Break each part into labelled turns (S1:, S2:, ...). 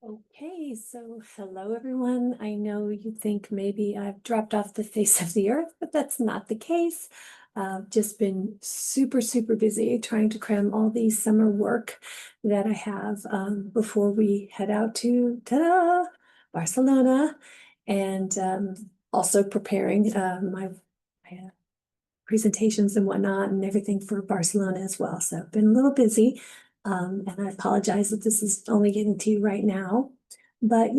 S1: Okay, so hello everyone. I know you think maybe I've dropped off the face of the earth, but that's not the case. Just been super busy trying to cram all the summer work that I have before we head out to ta-da, Barcelona, and also preparing my presentations and whatnot and everything for Barcelona as well. So I've been a little busy. And I apologize that this is only getting to you right now, but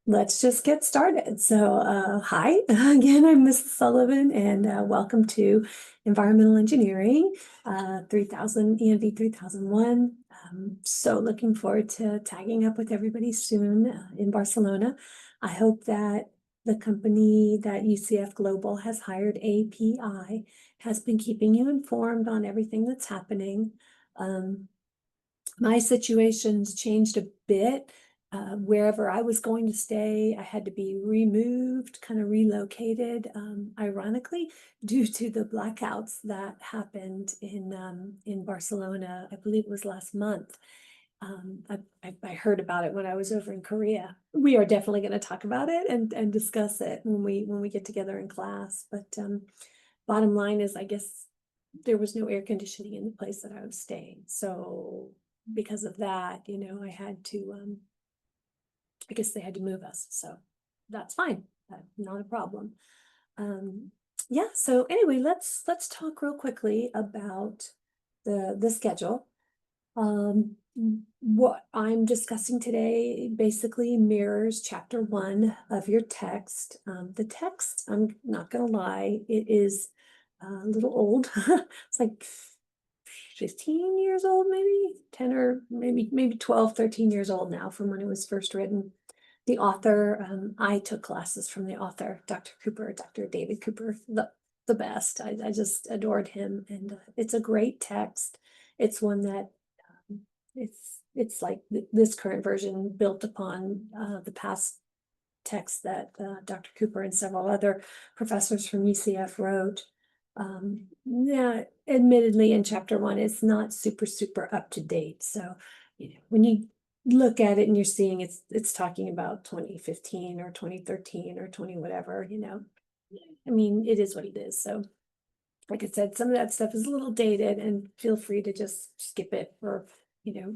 S1: let's just get started. So, hi again, I'm Mrs. Sullivan, and welcome to Environmental Engineering 3000 ENV 3001. So looking forward to tagging up with everybody soon in Barcelona. I hope that the company that UCF Global has hired, API, has been keeping you informed on everything that's happening. My situation's changed a bit. Wherever I was going to stay, I had to be removed, kind of relocated, ironically, due to the blackouts that happened in Barcelona. I believe it was last month. I heard about it when I was over in Korea. We are definitely going to talk about it and discuss it when we get together in class. But bottom line is, I guess there was no air conditioning in the place that I was staying. So because of that, I had to I guess they had to move us. So that's fine. Not a problem. Yeah, so anyway, let's talk real quickly about the schedule. What I'm discussing today basically mirrors chapter 1 of your text. The text, I'm not gonna lie, it is a little old. It's like 15 years old, maybe 10 or maybe 12, 13 years old now from when it was first written. The author, I took classes from the author, Dr. Cooper, Dr. David Cooper, the best. I just adored him, and it's a great text. It's one that it's like this current version built upon the past text that Dr. Cooper and several other professors from UCF wrote. Yeah, admittedly, in chapter 1, it's not super up to date. So, when you look at it and you're seeing it's talking about 2015 or 2013 or 20 whatever, I mean, it is what it is. So, like I said, some of that stuff is a little dated, and feel free to just skip it or, you know,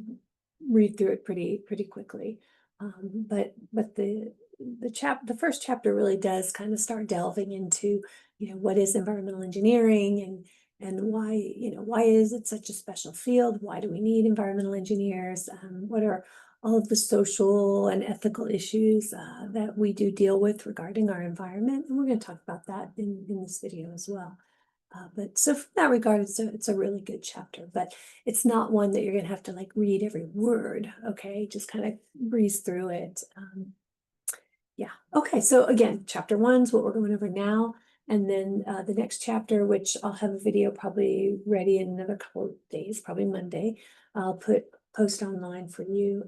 S1: read through it pretty quickly. But the first chapter really does kind of start delving into, what is environmental engineering, and why, why is it such a special field? Why do we need environmental engineers? What are all of the social and ethical issues that we do deal with regarding our environment? And we're going to talk about that in this video as well. But so from that regard, it's a really good chapter, but it's not one that you're going to have to like read every word. Okay, just kind of breeze through it. Yeah. Okay. So again, chapter 1 is what we're going over now. And then the next chapter, which I'll have a video probably ready in another couple of days, probably Monday, I'll post online for you.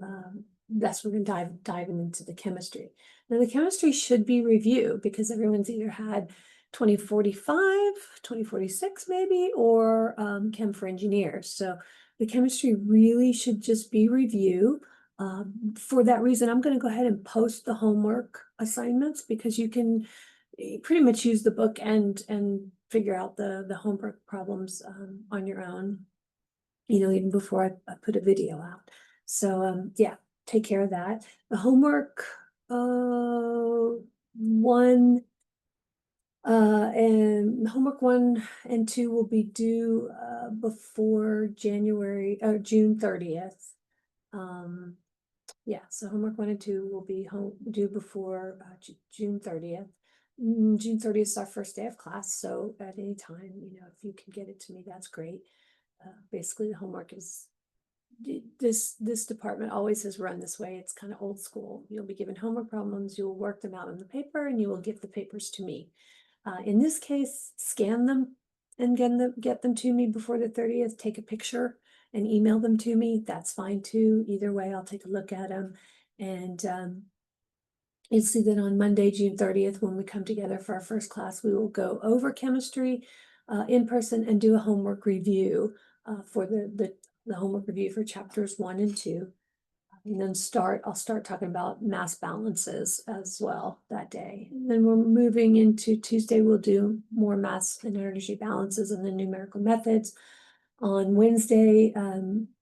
S1: That's we're going to dive into the chemistry. Now the chemistry should be review because everyone's either had 2045, 2046 maybe, or Chem for Engineers. So the chemistry really should just be review. For that reason, I'm going to go ahead and post the homework assignments because you can pretty much use the book and figure out the homework problems on your own, even before I put a video out. So yeah, take care of that. The homework one and homework 1 and 2 will be due before June 30th. Yeah, so homework 1 and 2 will be due before June 30th. June 30th is our first day of class, so at any time, if you can get it to me, that's great. Basically, the homework is this department always has run this way. It's kind of old school. You'll be given homework problems, you will work them out on the paper, and you will give the papers to me. In this case, scan them and get them to me before the 30th. Take a picture and email them to me. That's fine too. Either way, I'll take a look at them. And you'll see that on Monday, June 30th, when we come together for our first class, we will go over chemistry in person and do a homework review for the homework review for chapters 1 and 2. And then I'll start talking about mass balances as well that day. And then we're moving into Tuesday, we'll do more mass and energy balances and the numerical methods. On Wednesday,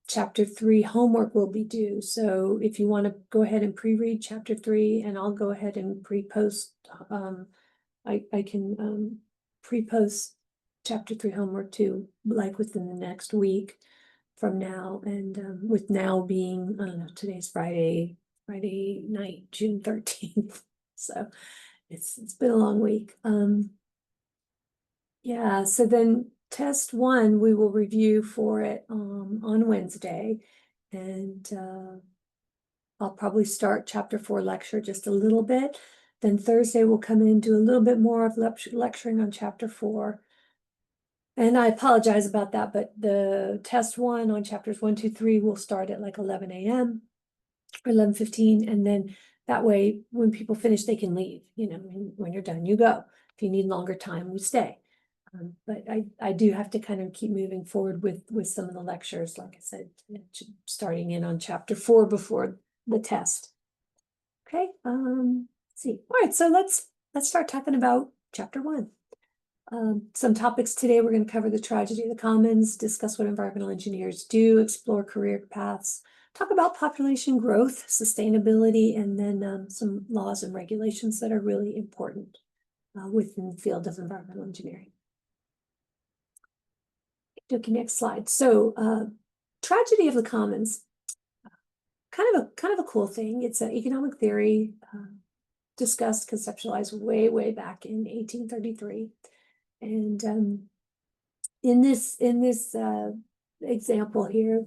S1: chapter 3 homework will be due. So if you want to go ahead and pre-read chapter 3, and I'll go ahead and pre-post, I can pre-post chapter 3 homework too, like within the next week from now. And with now being, I don't know, today's Friday night, June 13th. So it's been a long week. Yeah, so then test 1, we will review for it on Wednesday. And I'll probably start chapter 4 lecture just a little bit. Then Thursday we'll come in and do a little bit more of lecturing on chapter 4. And I apologize about that, but the test 1 on chapters 1, 2, 3 will start at like 11 a.m. or 11:15, and then that way when people finish they can leave. You know, when you're done you go. If you need longer time we stay. But I do have to kind of keep moving forward with some of the lectures, like I said, starting in on chapter 4 before the test. Okay, let's see. All right, so let's start talking about chapter 1. Some topics today, we're going to cover the tragedy of the commons, discuss what environmental engineers do, explore career paths, talk about population growth, sustainability, and then some laws and regulations that are really important within the field of environmental engineering. Okay, next slide. So tragedy of the commons, kind of a cool thing. It's an economic theory discussed, conceptualized way back in 1833. And in this example here,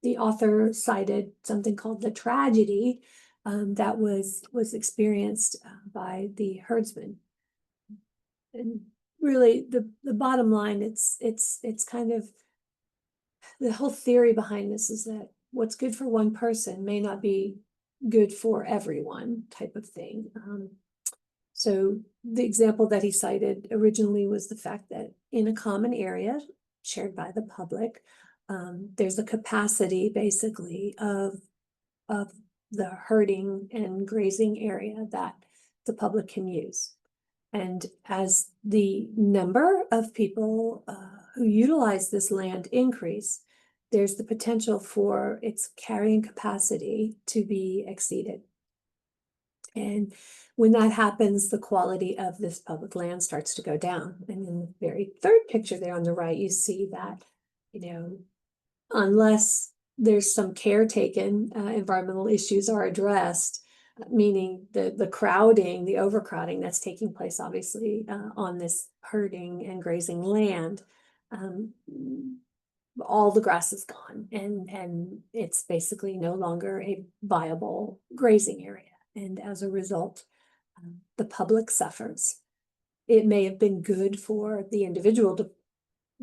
S1: the author cited something called the tragedy that was experienced by the herdsmen. And really, the bottom line, it's kind of the whole theory behind this is that what's good for one person may not be good for everyone, type of thing. So the example that he cited originally was the fact that in a common area shared by the public, there's a capacity basically of the herding and grazing area that the public can use. And as the number of people who utilize this land increase, there's the potential for its carrying capacity to be exceeded. And when that happens, the quality of this public land starts to go down. And in the very third picture there on the right, you see that, you know, unless there's some care taken, environmental issues are addressed, meaning the crowding, the overcrowding that's taking place, obviously, on this herding and grazing land. All the grass is gone, and it's basically no longer a viable grazing area. And as a result, the public suffers. It may have been good for the individual to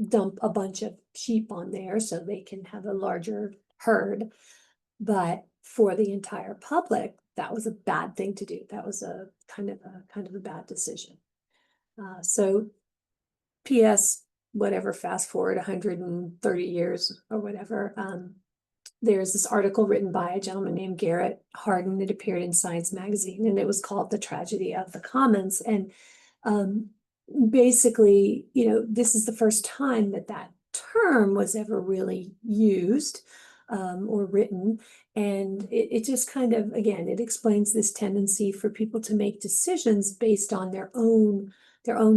S1: dump a bunch of sheep on there so they can have a larger herd, but for the entire public, that was a bad thing to do. That was a kind of a bad decision. So PS, whatever, fast forward 130 years or whatever, there's this article written by a gentleman named Garrett Hardin. It appeared in Science magazine, and it was called The Tragedy of the Commons. And basically, you know, this is the first time that term was ever really used or written. And it just kind of, again, it explains this tendency for people to make decisions based on their own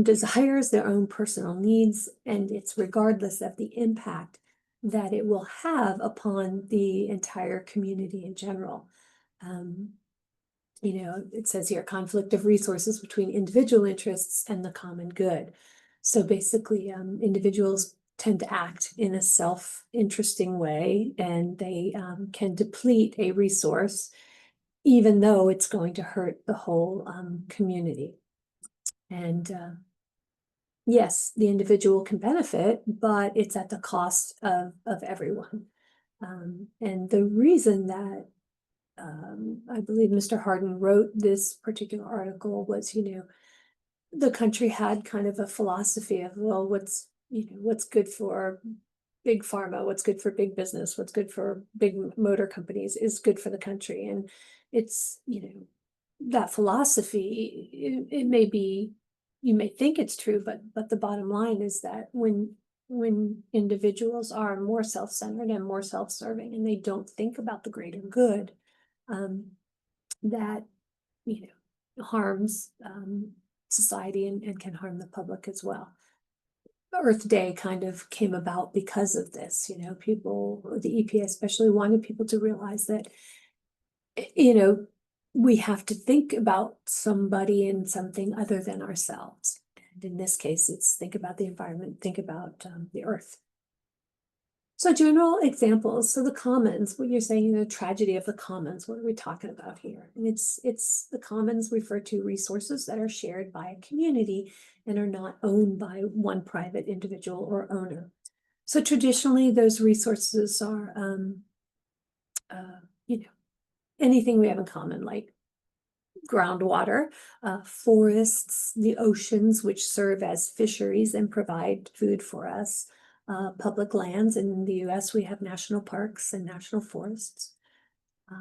S1: desires, their own personal needs, and it's regardless of the impact that it will have upon the entire community in general. You know, it says here, conflict of resources between individual interests and the common good. So basically, individuals tend to act in a self-interesting way, and they can deplete a resource, even though it's going to hurt the whole community. And yes, the individual can benefit, but it's at the cost of everyone. And the reason that I believe Mr. Hardin wrote this particular article was, you know, the country had kind of a philosophy of, well, what's good for big pharma, what's good for big business, what's good for big motor companies is good for the country. And it's, that philosophy, it may be, you may think it's true, but the bottom line is that when individuals are more self-centered and more self-serving and they don't think about the greater good, that, harms society and can harm the public as well. Earth Day kind of came about because of this, people, the EPA especially wanted people to realize that, we have to think about somebody and something other than ourselves. And in this case, it's think about the environment, think about the earth. So general examples, so the commons, what you're saying, the tragedy of the commons, what are we talking about here? And it's the commons refer to resources that are shared by a community and are not owned by one private individual or owner. So traditionally, those resources are, anything we have in common, like groundwater, forests, the oceans, which serve as fisheries and provide food for us, public lands. In the US, we have national parks and national forests.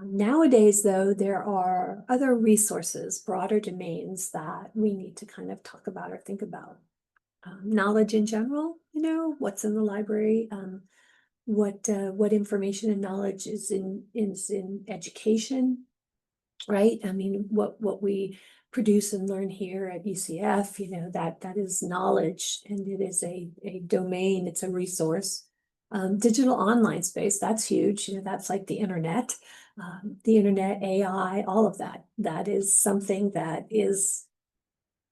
S1: Nowadays, though, there are other resources, broader domains that we need to kind of talk about or think about. Knowledge in general, what's in the library, what information and knowledge is in education, right? I mean, what we produce and learn here at UCF, that is knowledge, and it is a domain, it's a resource. Digital online space, that's huge. That's like the internet, AI, all of that. That is something that is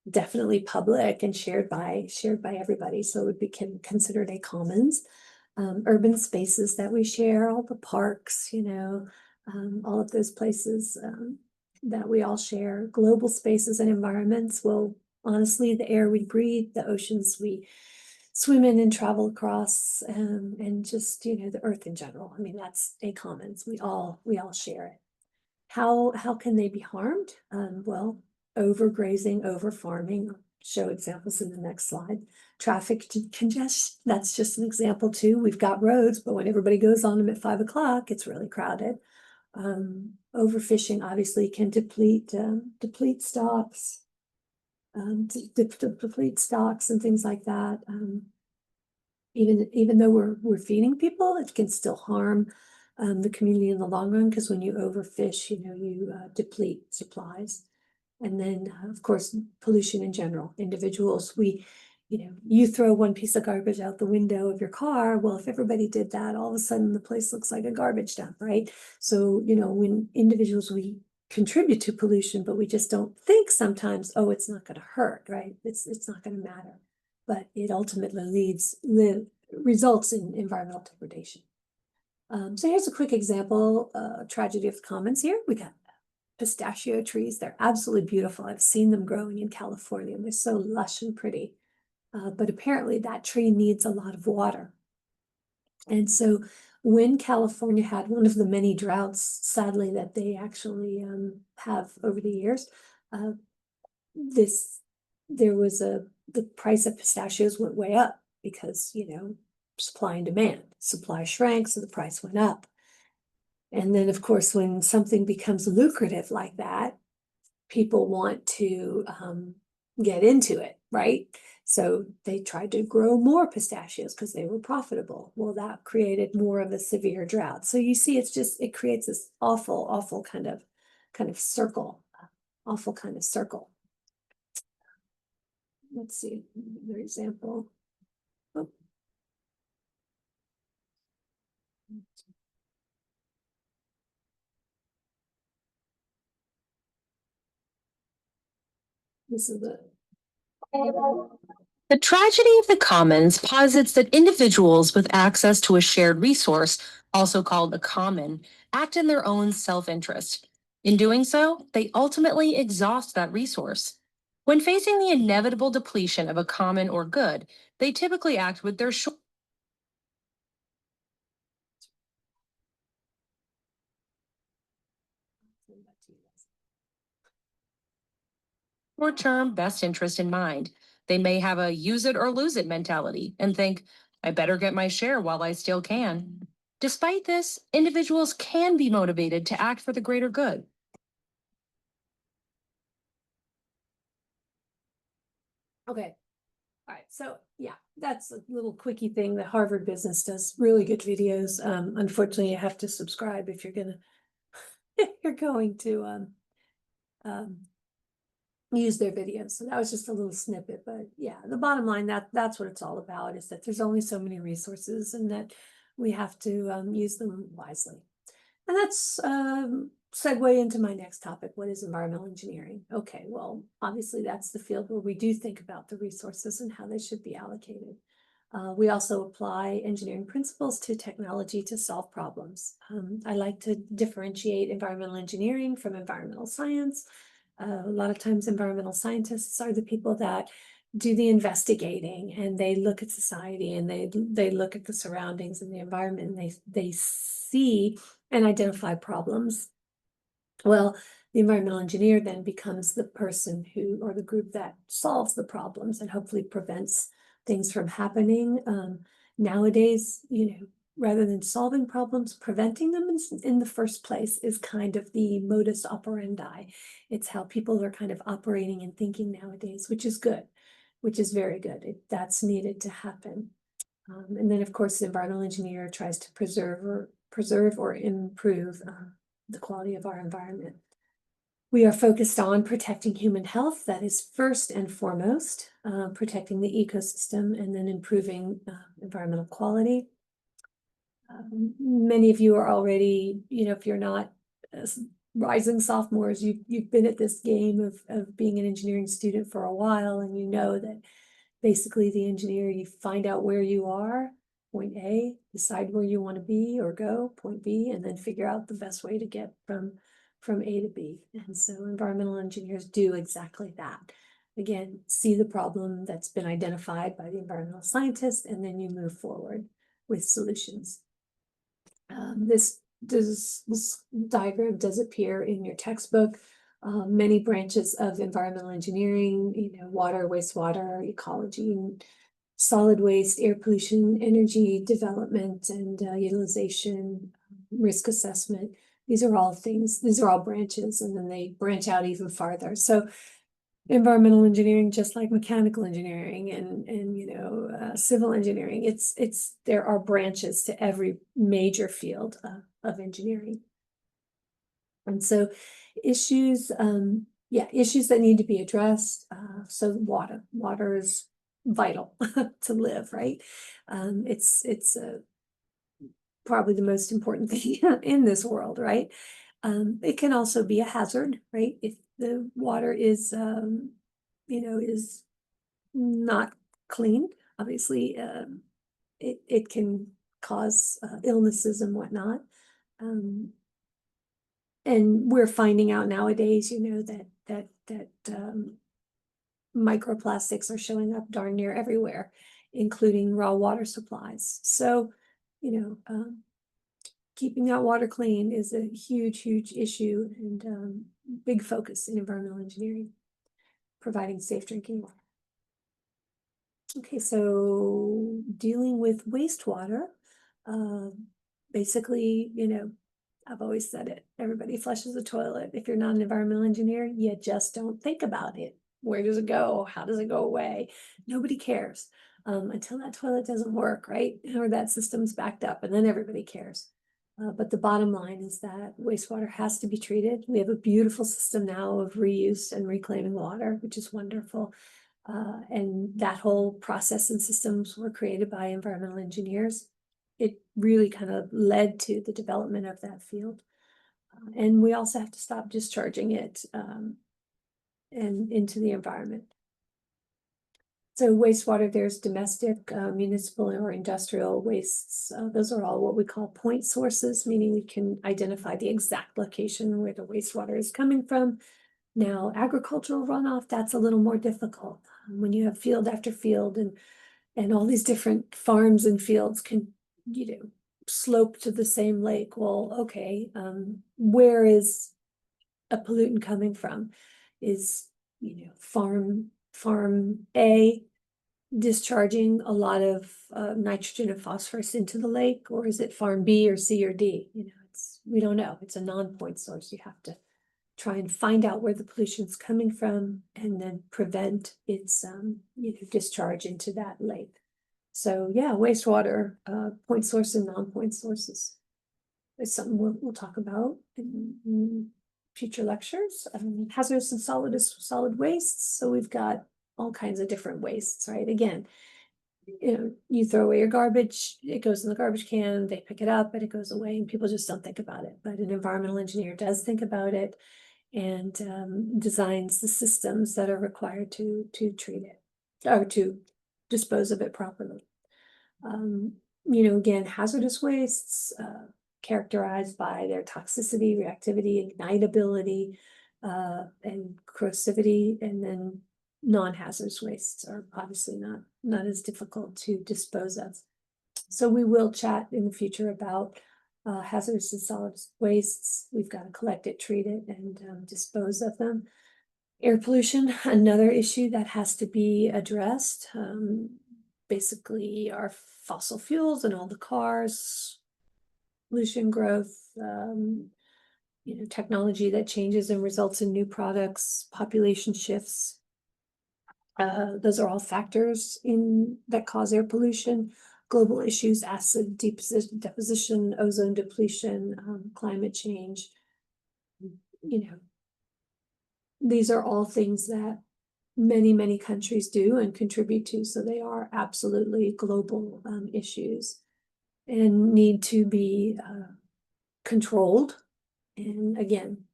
S1: definitely public and shared by everybody. So it would be considered a commons. Urban spaces that we share, all the parks, all of those places that we all share. Global spaces and environments, well, honestly, the air we breathe, the oceans we swim in and travel across, and just, the earth in general. I mean, that's a commons. We all share it. How can they be harmed? Well, overgrazing, overfarming. I'll show examples in the next slide. Traffic congestion, that's just an example too. We've got roads, but when everybody goes on them at 5 o'clock, it's really crowded. Overfishing obviously can deplete stocks, deplete stocks and things like that. Even though we're feeding people, it can still harm the community in the long run, because when you overfish, you deplete supplies. And then, of course, pollution in general. Individuals, you throw one piece of garbage out the window of your car. Well, if everybody did that, all of a sudden the place looks like a garbage dump, right? So, when individuals, we contribute to pollution, but we just don't think sometimes, oh, it's not going to hurt, right? It's not going to matter. But it ultimately results in environmental degradation. So here's a quick example, tragedy of the commons here. We got pistachio trees. They're absolutely beautiful. I've seen them growing in California, and they're so lush and pretty. But apparently that tree needs a lot of water. And so when California had one of the many droughts, sadly, that they actually have over the years, the price of pistachios went way up because, supply and demand. Supply shrank, so the price went up. And then, of course, when something becomes lucrative like that, people want to get into it, right? So they tried to grow more pistachios because they were profitable. Well, that created more of a severe drought. So you see, it creates this awful kind of circle, awful kind of circle. Let's see another example. Oh. This is
S2: The tragedy of the commons posits that individuals with access to a shared resource, also called a common, act in their own self-interest. In doing so, they ultimately exhaust that resource. When facing the inevitable depletion of a common or good, they typically act with their short-term best interest in mind. They may have a use it or lose it mentality and think, I better get my share while I still can. Despite this, individuals can be motivated to act for the greater good.
S1: Okay. All right. So yeah, that's a little quickie thing that Harvard Business does really good videos. Unfortunately, you have to subscribe if you're gonna if you're going to um use their videos. So that was just a little snippet, but yeah, the bottom line, that's what it's all about, is that there's only so many resources and that we have to use them wisely. And that's segue into my next topic. What is environmental engineering? Okay, well, obviously that's the field where we do think about the resources and how they should be allocated. We also apply engineering principles to technology to solve problems. I like to differentiate environmental engineering from environmental science. A lot of times environmental scientists are the people that do the investigating, and they look at society and they look at the surroundings and the environment, and they see and identify problems. Well, the environmental engineer then becomes the person who, or the group that solves the problems and hopefully prevents things from happening. Nowadays, rather than solving problems, preventing them in the first place is kind of the modus operandi. It's how people are kind of operating and thinking nowadays, which is good, which is very good. That's needed to happen. And then, of course, the environmental engineer tries to preserve or improve the quality of our environment. We are focused on protecting human health. That is first and foremost, protecting the ecosystem, and then improving environmental quality. Many of you are already, if you're not rising sophomores, you've been at this game of being an engineering student for a while, and you know that basically the engineer, you find out where you are, point A, decide where you want to be or go, point B, and then figure out the best way to get from A to B. And so environmental engineers do exactly that. Again, see the problem that's been identified by the environmental scientist, and then you move forward with solutions. This diagram does appear in your textbook. Many branches of environmental engineering, water, wastewater, ecology, solid waste, air pollution, energy development and utilization, risk assessment. These are all branches, and then they branch out even farther. So environmental engineering, just like mechanical engineering and civil engineering, there are branches to every major field of engineering. And so issues that need to be addressed. So water is vital to live, right? It's probably the most important thing in this world, right? It can also be a hazard, right? If the water is not clean, obviously, it can cause illnesses and whatnot. And we're finding out nowadays, that microplastics are showing up darn near everywhere, including raw water supplies. So, keeping that water clean is a huge, huge issue, and big focus in environmental engineering, providing safe drinking water. Okay, so dealing with wastewater, basically, I've always said it, everybody flushes the toilet. If you're not an environmental engineer, you just don't think about it. Where does it go? How does it go away? Nobody cares until that toilet doesn't work, right? Or that system's backed up, and then everybody cares. But the bottom line is that wastewater has to be treated. We have a beautiful system now of reuse and reclaiming water, which is wonderful. And that whole process and systems were created by environmental engineers. It really kind of led to the development of that field. And we also have to stop discharging it and into the environment. So wastewater, there's domestic, municipal, or industrial wastes. Those are all what we call point sources, meaning we can identify the exact location where the wastewater is coming from. Now, agricultural runoff, that's a little more difficult. When you have field after field and all these different farms and fields can, slope to the same lake. Well, okay, where is a pollutant coming from? Is, farm A discharging a lot of nitrogen and phosphorus into the lake, or is it farm B or C or D? You know, we don't know. It's a non-point source. You have to try and find out where the pollution's coming from and then prevent its discharge into that lake. So yeah, wastewater, point source and non-point sources is something we'll talk about in future lectures. Hazardous and solid wastes. So we've got all kinds of different wastes, right? Again, you throw away your garbage, it goes in the garbage can, they pick it up and it goes away, and people just don't think about it. But an environmental engineer does think about it and designs the systems that are required to treat it or to dispose of it properly. Again, hazardous wastes characterized by their toxicity, reactivity, ignitability, and corrosivity, and then non-hazardous wastes are obviously not as difficult to dispose of. So we will chat in the future about hazardous and solid wastes. We've got to collect it, treat it, and dispose of them. Air pollution, another issue that has to be addressed. Basically, our fossil fuels and all the cars, pollution growth, technology that changes and results in new products, population shifts. Those are all factors that cause air pollution. Global issues, acid deposition, ozone depletion, climate change. These are all things that many countries do and contribute to, so they are absolutely global issues and need to be controlled. And again,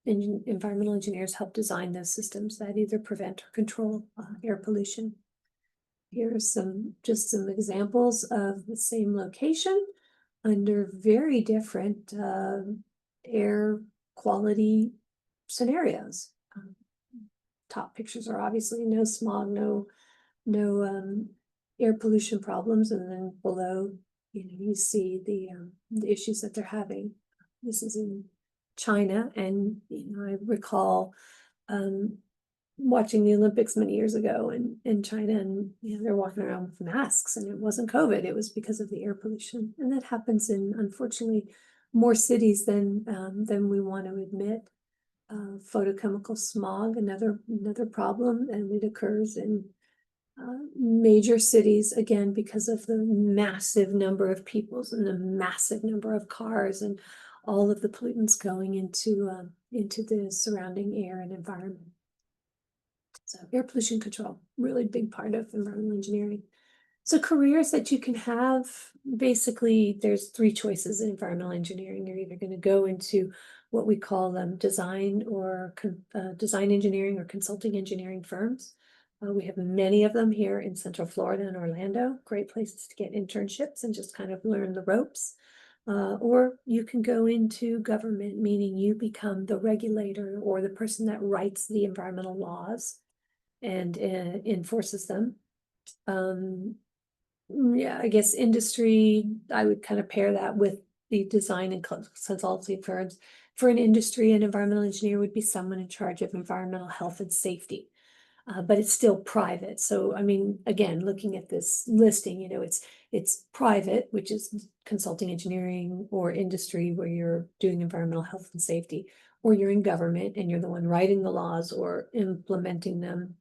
S1: environmental engineers help design those systems that either prevent or control air pollution. Here are just some examples of the same location under very different air quality scenarios. Top pictures are obviously no smog, no air pollution problems, and then below, you see the issues that they're having. This is in China, and I recall watching the Olympics many years ago in China, and they're walking around with masks, and it wasn't COVID, it was because of the air pollution. And that happens in, unfortunately, more cities than we want to admit. Photochemical smog, another problem, and it occurs in major cities, again, because of the massive number of peoples and the massive number of cars and all of the pollutants going into the surrounding air and environment. So air pollution control, really big part of environmental engineering. So careers that you can have, basically, there's three choices in environmental engineering. You're either going to go into what we call design engineering or consulting engineering firms. We have many of them here in Central Florida and Orlando. Great places to get internships and just kind of learn the ropes. Or you can go into government, meaning you become the regulator or the person that writes the environmental laws and enforces them. Yeah, I guess industry, I would kind of pair that with the design and consulting firms. For an industry, an environmental engineer would be someone in charge of environmental health and safety, but it's still private. So, I mean, again, looking at this listing, it's private, which is consulting engineering, or industry where you're doing environmental health and safety, or you're in government and you're the one writing the laws or implementing them.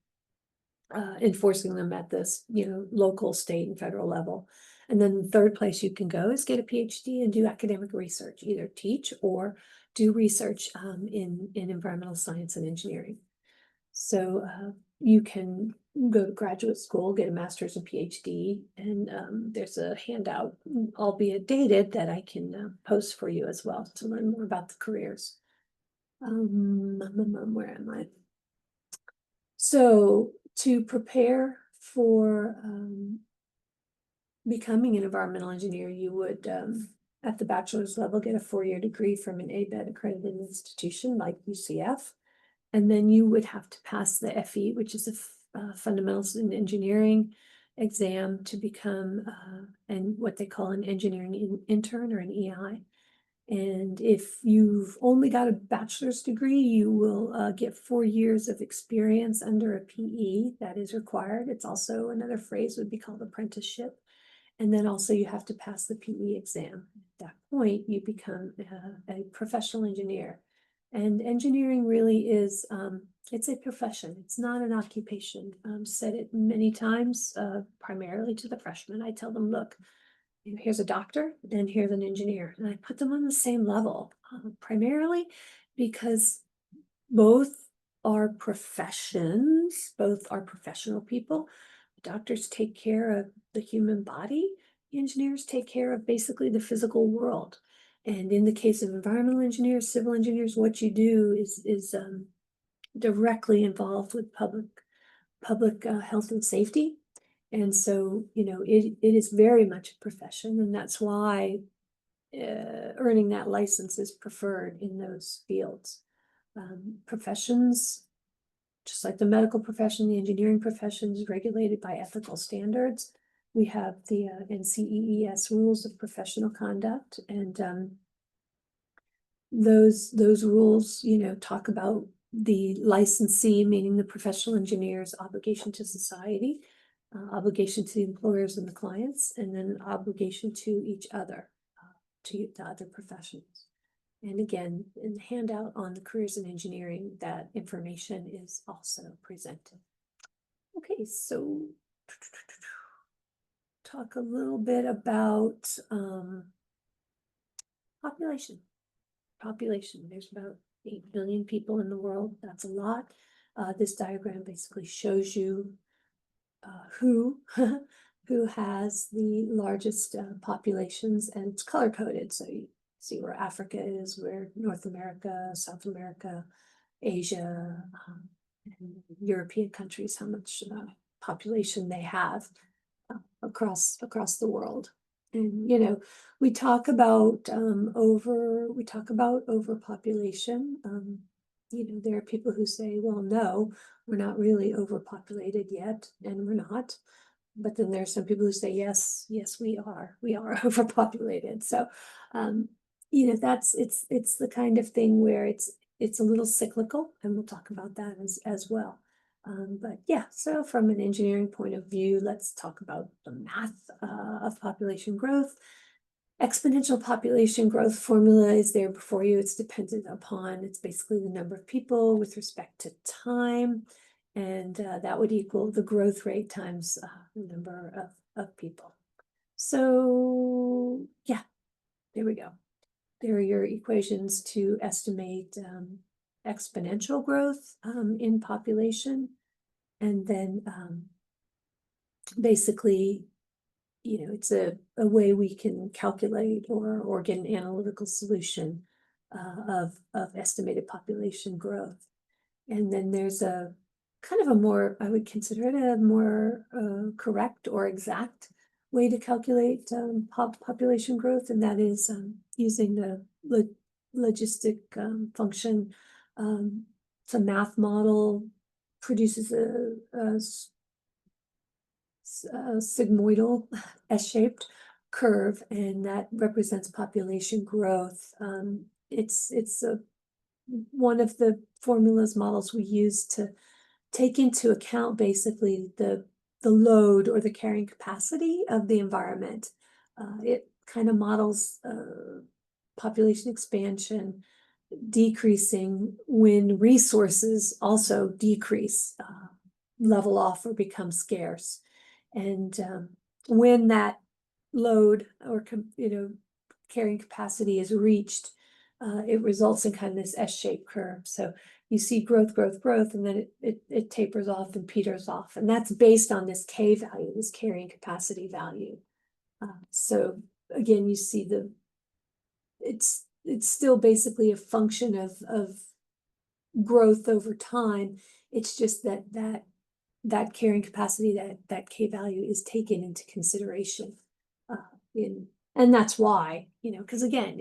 S1: Enforcing them at this, local, state, and federal level. And then the third place you can go is get a PhD and do academic research, either teach or do research in environmental science and engineering. So you can go to graduate school, get a master's and PhD, and there's a handout, albeit dated, that I can post for you as well to learn more about the careers. Where am I? So to prepare for becoming an environmental engineer, you would, at the bachelor's level, get a 4-year degree from an ABET accredited institution like UCF. And then you would have to pass the FE, which is a fundamentals in engineering exam, to become what they call an engineering intern or an EI. And if you've only got a bachelor's degree, you will get 4 years of experience under a PE that is required. It's also another phrase would be called apprenticeship. And then also you have to pass the PE exam. At that point, you become a professional engineer. And engineering really is, it's a profession. It's not an occupation. Said it many times, primarily to the freshmen. I tell them, look, here's a doctor and here's an engineer. And I put them on the same level, primarily because both are professions, both are professional people. Doctors take care of the human body. Engineers take care of basically the physical world. And in the case of environmental engineers, civil engineers, what you do is directly involved with public health and safety. And so, it is very much a profession, and that's why earning that license is preferred in those fields. Professions, just like the medical profession, the engineering profession is regulated by ethical standards. We have the NCEES rules of professional conduct, and those rules, talk about the licensee, meaning the professional engineer's obligation to society, obligation to the employers and the clients, and then obligation to each other, to the other professions. And again, in the handout on the careers in engineering, that information is also presented. Okay, so talk a little bit about population. There's about 8 billion people in the world. That's a lot. This diagram basically shows you who who has the largest populations, and it's color coded. So you see where Africa is, where North America, South America, Asia, and European countries, how much population they have across the world. And we talk about overpopulation. There are people who say, well, no, we're not really overpopulated yet, and we're not. But then there's some people who say, yes, we are overpopulated. So it's the kind of thing where it's a little cyclical, and we'll talk about that as well. But yeah, so from an engineering point of view, let's talk about the math of population growth. Exponential population growth formula is there before you. It's dependent upon, it's basically the number of people with respect to time, and that would equal the growth rate times the number of people. So yeah, there we go. There are your equations to estimate exponential growth in population. And then basically, it's a way we can calculate or get an analytical solution of estimated population growth. And then there's a kind of a more, I would consider it a more correct or exact way to calculate population growth, and that is using the logistic function. It's a math model, produces a sigmoidal S-shaped curve, and that represents population growth. It's one of the formulas models we use to take into account basically the load or the carrying capacity of the environment. It kind of models population expansion decreasing when resources also decrease, level off, or become scarce. And when that load or carrying capacity is reached, it results in kind of this S-shaped curve. So you see growth, and then it tapers off and peters off. And that's based on this K value, this carrying capacity value. So again, you see it's still basically a function of growth over time. It's just that carrying capacity, that K value is taken into consideration. And that's why, because again,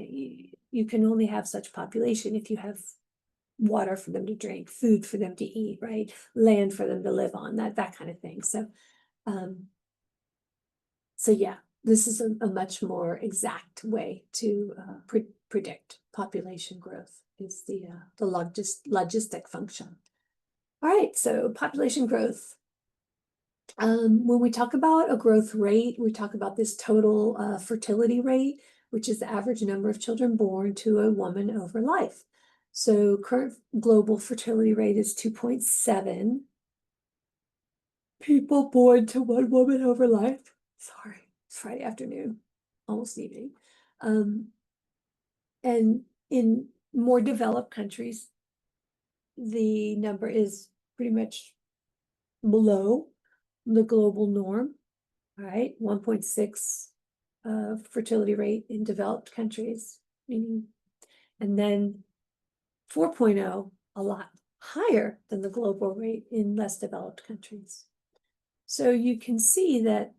S1: you can only have such population if you have water for them to drink, food for them to eat, right? Land for them to live on, that kind of thing. So, yeah, this is a much more exact way to predict population growth is the logistic function. All right, so population growth. When we talk about a growth rate, we talk about this total fertility rate, which is the average number of children born to a woman over life. So current global fertility rate is 2.7 people born to one woman over life. Sorry, it's Friday afternoon, almost evening. And in more developed countries, the number is pretty much below the global norm. All right, 1.6 fertility rate in developed countries, meaning, and then 4.0, a lot higher than the global rate in less developed countries. So you can see that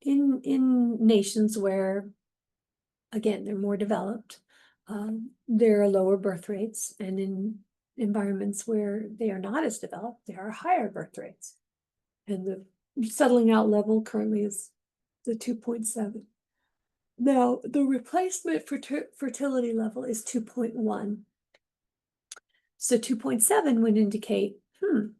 S1: in nations where, again, they're more developed, there are lower birth rates, and in environments where they are not as developed, there are higher birth rates. And the settling out level currently is the 2.7. Now, the replacement fertility level is 2.1. So 2.7 would indicate,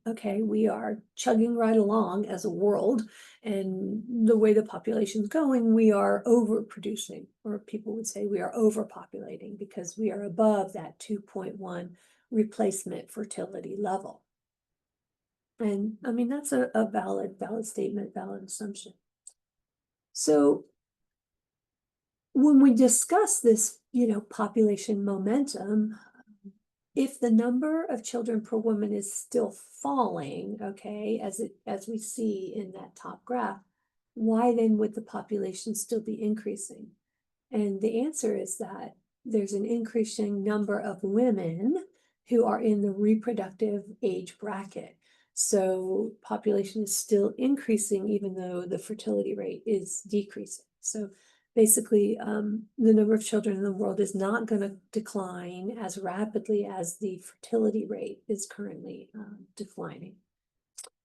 S1: okay, we are chugging right along as a world, and the way the population's going, we are overproducing, or people would say we are overpopulating because we are above that 2.1 replacement fertility level. And I mean, that's a valid statement, valid assumption. So when we discuss this, population momentum, if the number of children per woman is still falling, okay, as we see in that top graph, why then would the population still be increasing? And the answer is that there's an increasing number of women who are in the reproductive age bracket. So population is still increasing even though the fertility rate is decreasing. So basically, the number of children in the world is not going to decline as rapidly as the fertility rate is currently declining.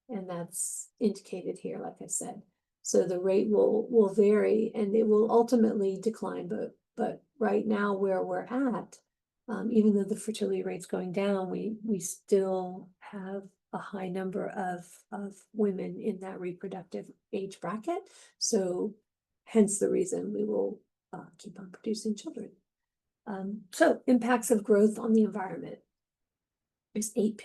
S1: And that's indicated here, like I said. So the rate will vary, and it will ultimately decline. But right now, where we're at, even though the fertility rate's going down, we still have a high number of women in that reproductive age bracket. So hence the reason we will keep on producing children. So impacts of growth on the environment. There's 8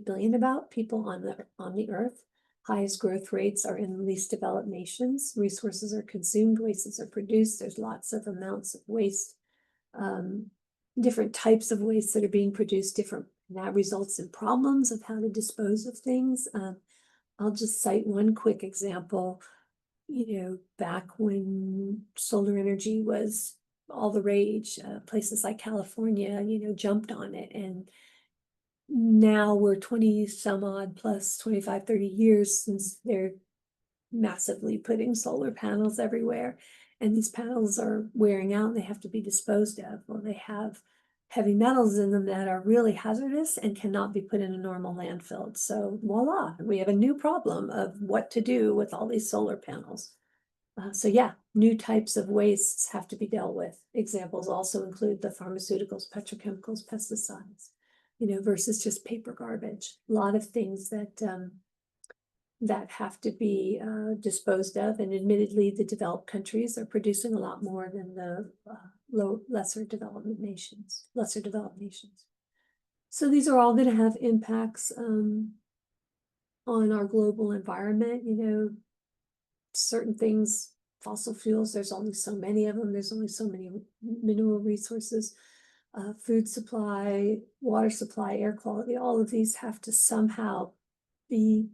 S1: billion about people on the earth. Highest growth rates are in least developed nations. Resources are consumed, wastes are produced. There's lots of amounts of waste, different types of waste that are being produced, and that results in problems of how to dispose of things. I'll just cite one quick example. Back when solar energy was all the rage, places like California, jumped on it, and now we're 20 some odd plus 25, 30 years since they're massively putting solar panels everywhere. And these panels are wearing out and they have to be disposed of. Well, they have heavy metals in them that are really hazardous and cannot be put in a normal landfill. So voila, we have a new problem of what to do with all these solar panels. So yeah, new types of wastes have to be dealt with. Examples also include the pharmaceuticals, petrochemicals, pesticides, versus just paper garbage. A lot of things that that have to be disposed of, and admittedly, the developed countries are producing a lot more than the lesser developed nations. So these are all going to have impacts on our global environment. Certain things, fossil fuels, there's only so many of them. There's only so many mineral resources. Food supply, water supply, air quality, all of these have to somehow be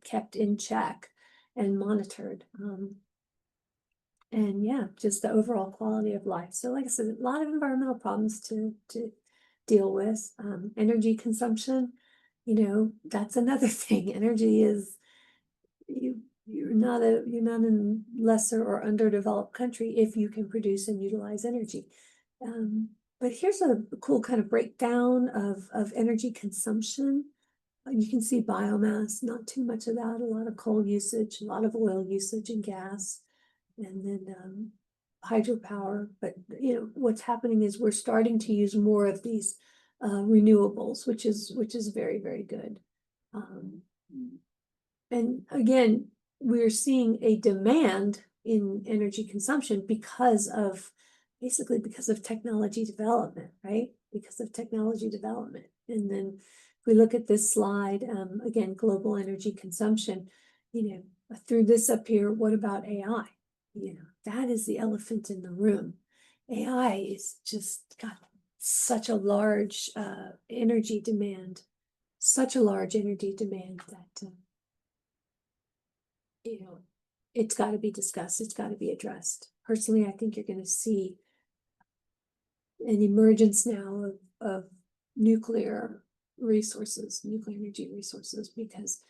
S1: kept in check and monitored. And yeah, just the overall quality of life. So like I said, a lot of environmental problems to deal with. Energy consumption, that's another thing. Energy is, you're not a lesser or underdeveloped country if you can produce and utilize energy. But here's a cool kind of breakdown of energy consumption. You can see biomass, not too much of that, a lot of coal usage, a lot of oil usage and gas. And then hydropower, but what's happening is we're starting to use more of these renewables, which is very, very good. And again, we're seeing a demand in energy consumption basically because of technology development, right? Because of technology development. And then if we look at this slide, again, global energy consumption, through this up here, what about AI? That is the elephant in the room. AI is just got such a large energy demand, that it's got to be discussed. It's got to be addressed. Personally, I think you're going to see an emergence now of nuclear energy resources, because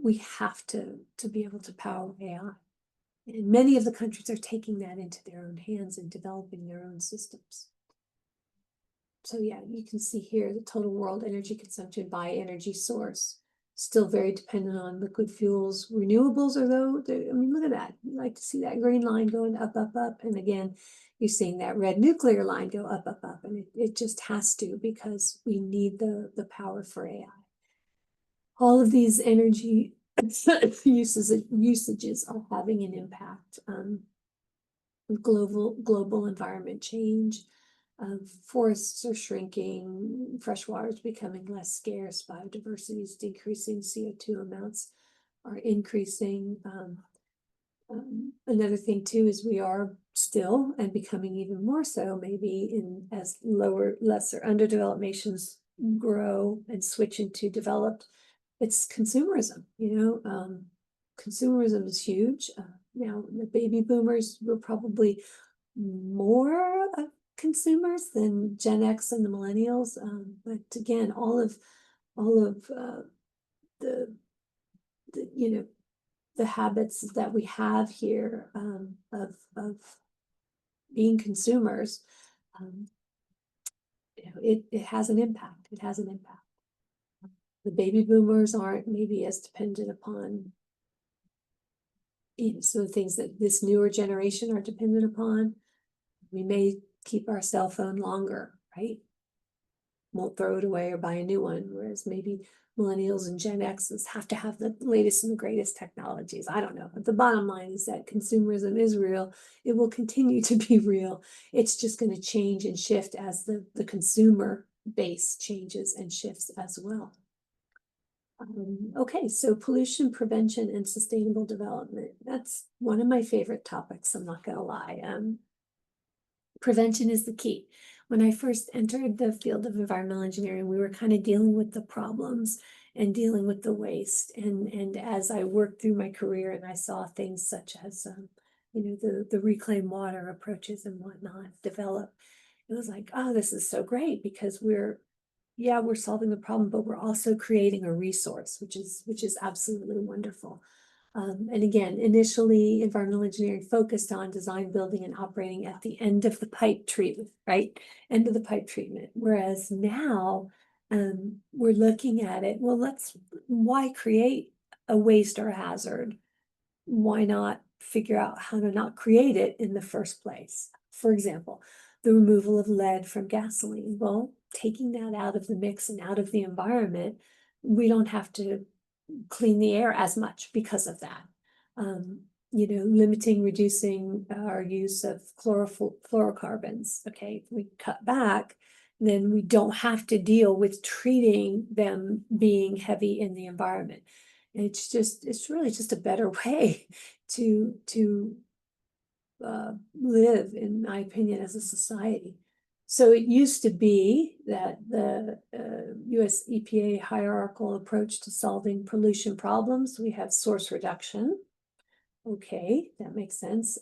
S1: we have to be able to power AI. And many of the countries are taking that into their own hands and developing their own systems. So yeah, you can see here the total world energy consumption by energy source. Still very dependent on liquid fuels. Renewables are though, I mean, look at that. You like to see that green line going up, up, up. And again, you're seeing that red nuclear line go up, up, up. And it just has to, because we need the power for AI. All of these energy usages are having an impact on global environment change. Forests are shrinking, fresh water is becoming less scarce, biodiversity is decreasing, CO2 amounts are increasing. Another thing too is we are still, and becoming even more so, maybe as lesser underdeveloped nations grow and switch into developed, it's consumerism. Consumerism is huge. Now the baby boomers were probably more consumers than Gen X and the millennials. But again, all of the habits that we have here of being consumers, it has an impact. It has an impact. The baby boomers aren't maybe as dependent upon some of the things that this newer generation are dependent upon. We may keep our cell phone longer, right? Won't throw it away or buy a new one, whereas maybe millennials and Gen X's have to have the latest and the greatest technologies. I don't know, but the bottom line is that consumerism is real. It will continue to be real. It's just going to change and shift as the consumer base changes and shifts as well. Okay, so pollution prevention and sustainable development. That's one of my favorite topics, I'm not going to lie. Prevention is the key. When I first entered the field of environmental engineering, we were kind of dealing with the problems and dealing with the waste. And as I worked through my career and I saw things such as, the reclaimed water approaches and whatnot develop, it was like, oh, this is so great, because we're solving the problem, but we're also creating a resource, which is absolutely wonderful. And again, initially, environmental engineering focused on design, building, and operating at the end of the pipe treatment, right? End of the pipe treatment. Whereas now, we're looking at it, well, why create a waste or a hazard? Why not figure out how to not create it in the first place? For example, the removal of lead from gasoline. Well, taking that out of the mix and out of the environment, we don't have to clean the air as much because of that. Reducing our use of fluorocarbons. Okay, if we cut back, then we don't have to deal with treating them being heavy in the environment. It's really just a better way to live, in my opinion, as a society. So it used to be that the US EPA hierarchical approach to solving pollution problems, we have source reduction. Okay, that makes sense.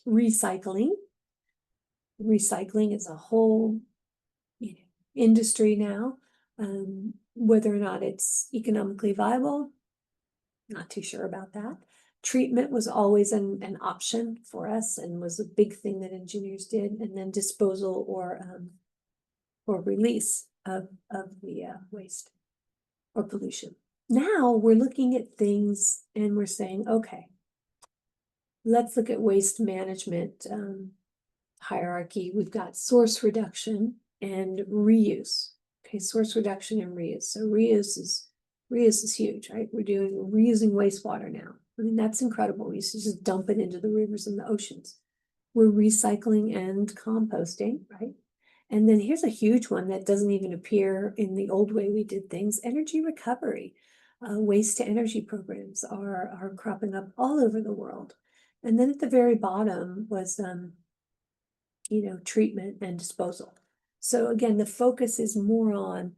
S1: Recycling. Recycling is a whole industry now. Whether or not it's economically viable, not too sure about that. Treatment was always an option for us and was a big thing that engineers did, and then disposal or release of the waste or pollution. Now we're looking at things and we're saying, okay, let's look at waste management hierarchy. We've got source reduction and reuse. Okay, source reduction and reuse. So reuse is huge, right? We're reusing wastewater now. I mean, that's incredible. We used to just dump it into the rivers and the oceans. We're recycling and composting, right? And then here's a huge one that doesn't even appear in the old way we did things: energy recovery. Waste to energy programs are cropping up all over the world. And then at the very bottom was, treatment and disposal. So again, the focus is more on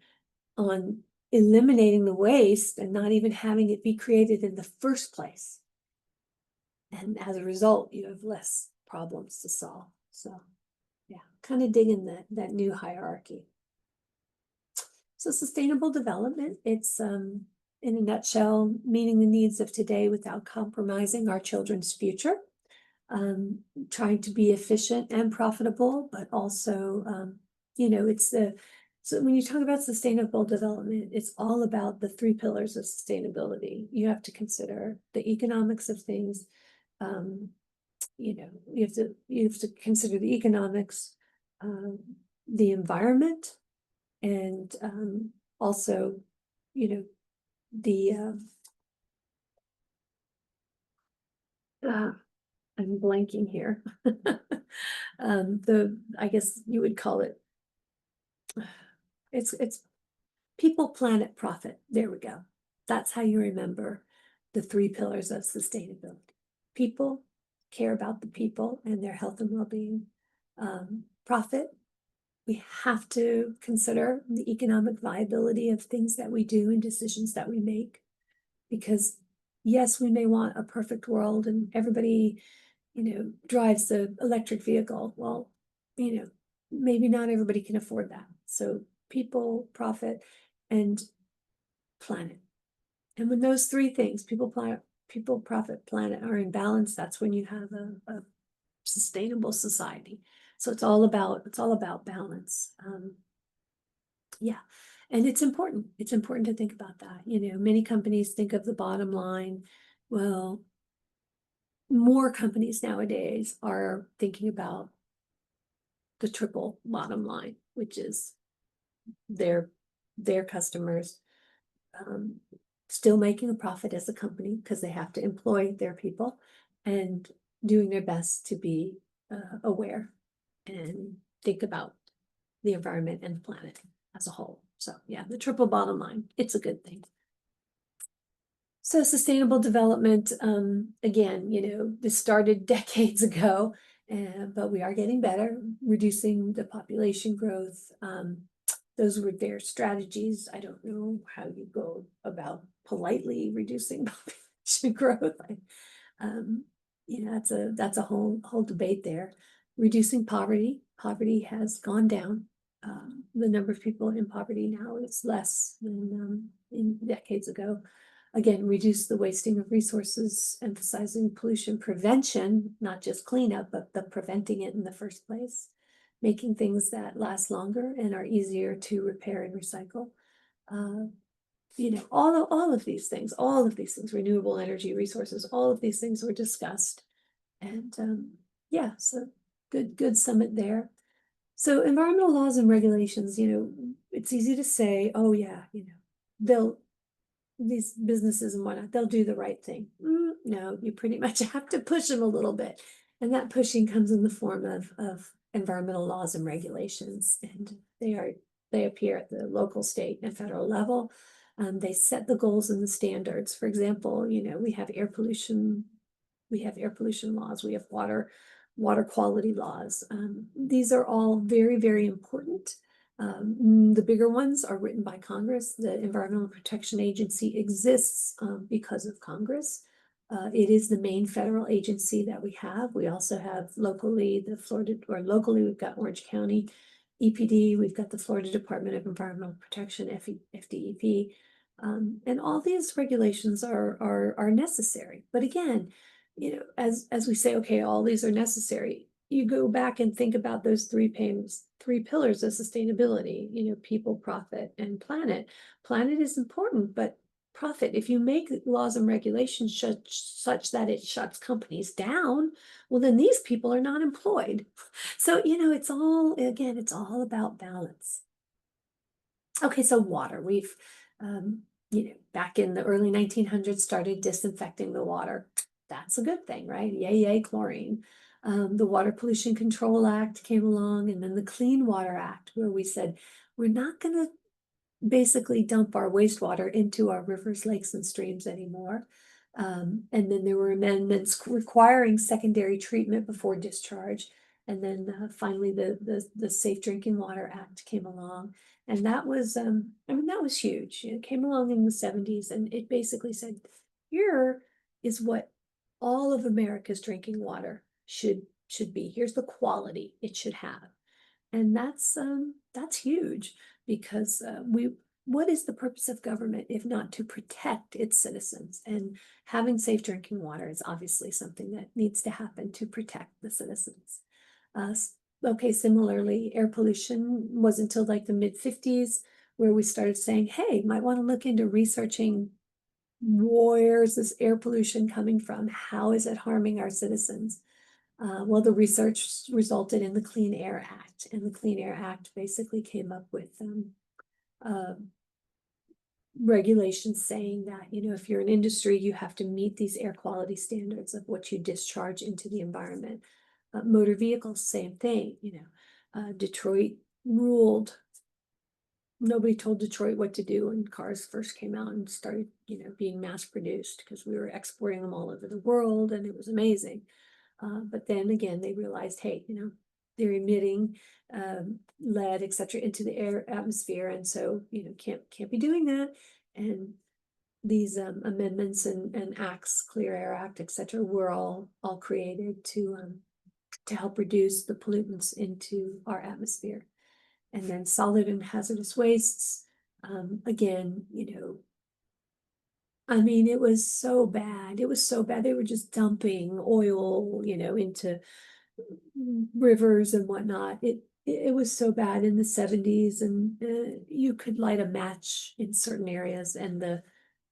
S1: eliminating the waste and not even having it be created in the first place. And as a result, you have less problems to solve. So yeah, kind of digging that new hierarchy. So sustainable development, it's in a nutshell, meeting the needs of today without compromising our children's future. Trying to be efficient and profitable, but also, so when you talk about sustainable development, it's all about the three pillars of sustainability. You have to consider the economics of things. You have to consider the economics, the environment, and also, the I'm blanking here. I guess you would call it, it's people, planet, profit. There we go. That's how you remember the three pillars of sustainability. People, care about the people and their health and well-being. Profit, we have to consider the economic viability of things that we do and decisions that we make. Because yes, we may want a perfect world and everybody drives the electric vehicle. Well, maybe not everybody can afford that. So people, profit, and planet. And when those three things, people, profit, planet, are in balance, that's when you have a sustainable society. So it's all about balance. Yeah. And it's important. It's important to think about that. Many companies think of the bottom line. Well, more companies nowadays are thinking about the triple bottom line, which is their customers still making a profit as a company because they have to employ their people, and doing their best to be aware and think about the environment and the planet as a whole. So yeah, the triple bottom line, it's a good thing. So sustainable development, again, this started decades ago, but we are getting better, reducing the population growth. Those were their strategies. I don't know how you go about politely reducing population growth. That's a whole debate there. Reducing poverty. Poverty has gone down. The number of people in poverty now is less than in decades ago. Again, reduce the wasting of resources, emphasizing pollution prevention, not just cleanup, but the preventing it in the first place, making things that last longer and are easier to repair and recycle. All of these things, renewable energy resources, all of these things were discussed. And yeah, so good summit there. So environmental laws and regulations, it's easy to say, oh yeah, these businesses and whatnot, they'll do the right thing. No, you pretty much have to push them a little bit. And that pushing comes in the form of environmental laws and regulations. And they appear at the local, state, and federal level. They set the goals and the standards. For example, we have air pollution laws, we have water quality laws. These are all very, very important. The bigger ones are written by Congress. The Environmental Protection Agency exists because of Congress. It is the main federal agency that we have. We also have locally we've got Orange County EPD, we've got the Florida Department of Environmental Protection, FDEP, and all these regulations are necessary. But again, as we say, okay, all these are necessary, you go back and think about those three pillars of sustainability, people, profit, and planet. Planet is important, but profit. If you make laws and regulations such that it shuts companies down, well, then these people are not employed. So, it's all, again, it's all about balance. Okay, so water, we've, back in the early 1900s, started disinfecting the water. That's a good thing, right? Yay, yay, chlorine. The Water Pollution Control Act came along, and then the Clean Water Act, where we said, we're not gonna basically dump our wastewater into our rivers, lakes, and streams anymore. And then there were amendments requiring secondary treatment before discharge. And then finally, the Safe Drinking Water Act came along. And that was, that was huge. It came along in the 70s, and it basically said, here is what all of America's drinking water should be. Here's the quality it should have. And that's huge, because what is the purpose of government if not to protect its citizens? And having safe drinking water is obviously something that needs to happen to protect the citizens. Okay, similarly, air pollution was until like the mid-50s where we started saying, hey, might want to look into researching, where's this air pollution coming from? How is it harming our citizens? Well, the research resulted in the Clean Air Act, and the Clean Air Act basically came up with regulations saying that, if you're an industry, you have to meet these air quality standards of what you discharge into the environment. Motor vehicles, same thing, Detroit ruled. Nobody told Detroit what to do when cars first came out and started, being mass produced, because we were exporting them all over the world, and it was amazing. But then again, they realized, hey, they're emitting lead, et cetera, into the atmosphere. And so, can't be doing that. And these amendments and acts, Clear Air Act, et cetera, were all created to help reduce the pollutants into our atmosphere. And then solid and hazardous wastes, again, it was so bad. It was so bad. They were just dumping oil, into rivers and whatnot. It was so bad in the 70s, and you could light a match in certain areas, and the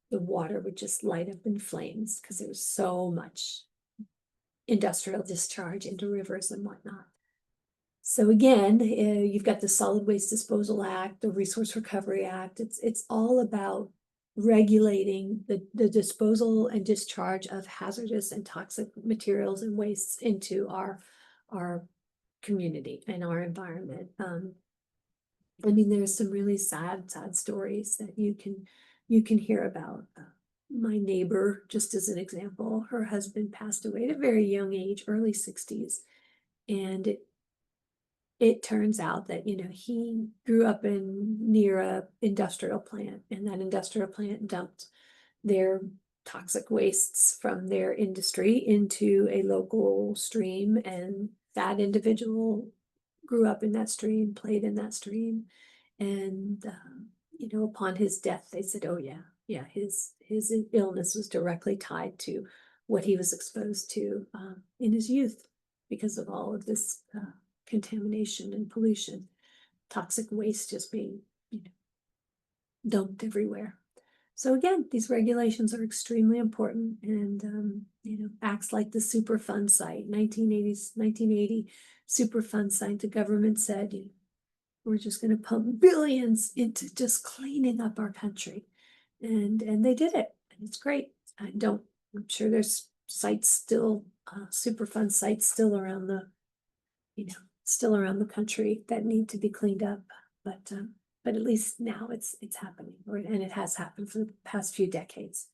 S1: water would just light up in flames because there was so much industrial discharge into rivers and whatnot. So again, you've got the Solid Waste Disposal Act, the Resource Recovery Act. It's all about regulating the disposal and discharge of hazardous and toxic materials and wastes into our community and our environment. There's some really sad stories that you can hear about. My neighbor, just as an example, her husband passed away at a very young age, early 60s. And it turns out that, he grew up near a industrial plant, and that industrial plant dumped their toxic wastes from their industry into a local stream, and that individual grew up in that stream, played in that stream. And upon his death, they said, oh yeah, his illness was directly tied to what he was exposed to in his youth because of all of this contamination and pollution, toxic waste just being dumped everywhere. So again, these regulations are extremely important, and acts like the Superfund site, 1980 Superfund site, the government said, we're just going to pump billions into just cleaning up our country, and they did it, and it's great. I'm sure there's sites still, Superfund sites still around the country that need to be cleaned up, but at least now it's happening, and it has happened for the past few decades.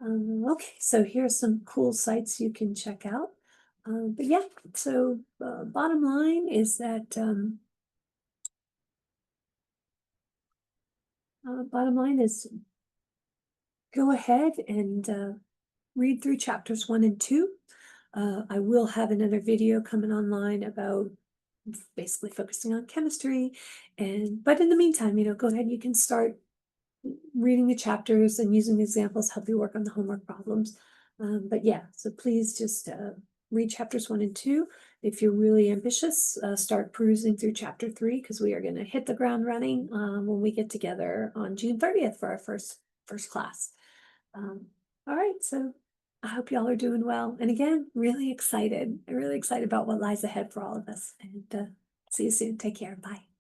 S1: Okay, so here's some cool sites you can check out. But yeah, so bottom line is that go ahead and read through chapters 1 and 2. I will have another video coming online about basically focusing on chemistry, but in the meantime, go ahead, you can start reading the chapters and using the examples, help you work on the homework problems. But yeah, so please just read chapters 1 and 2. If you're really ambitious, start perusing through chapter 3, because we are going to hit the ground running when we get together on June 30th for our first first class. All right, so I hope y'all are doing well. And again, really excited about what lies ahead for all of us. And see you soon. Take care. Bye.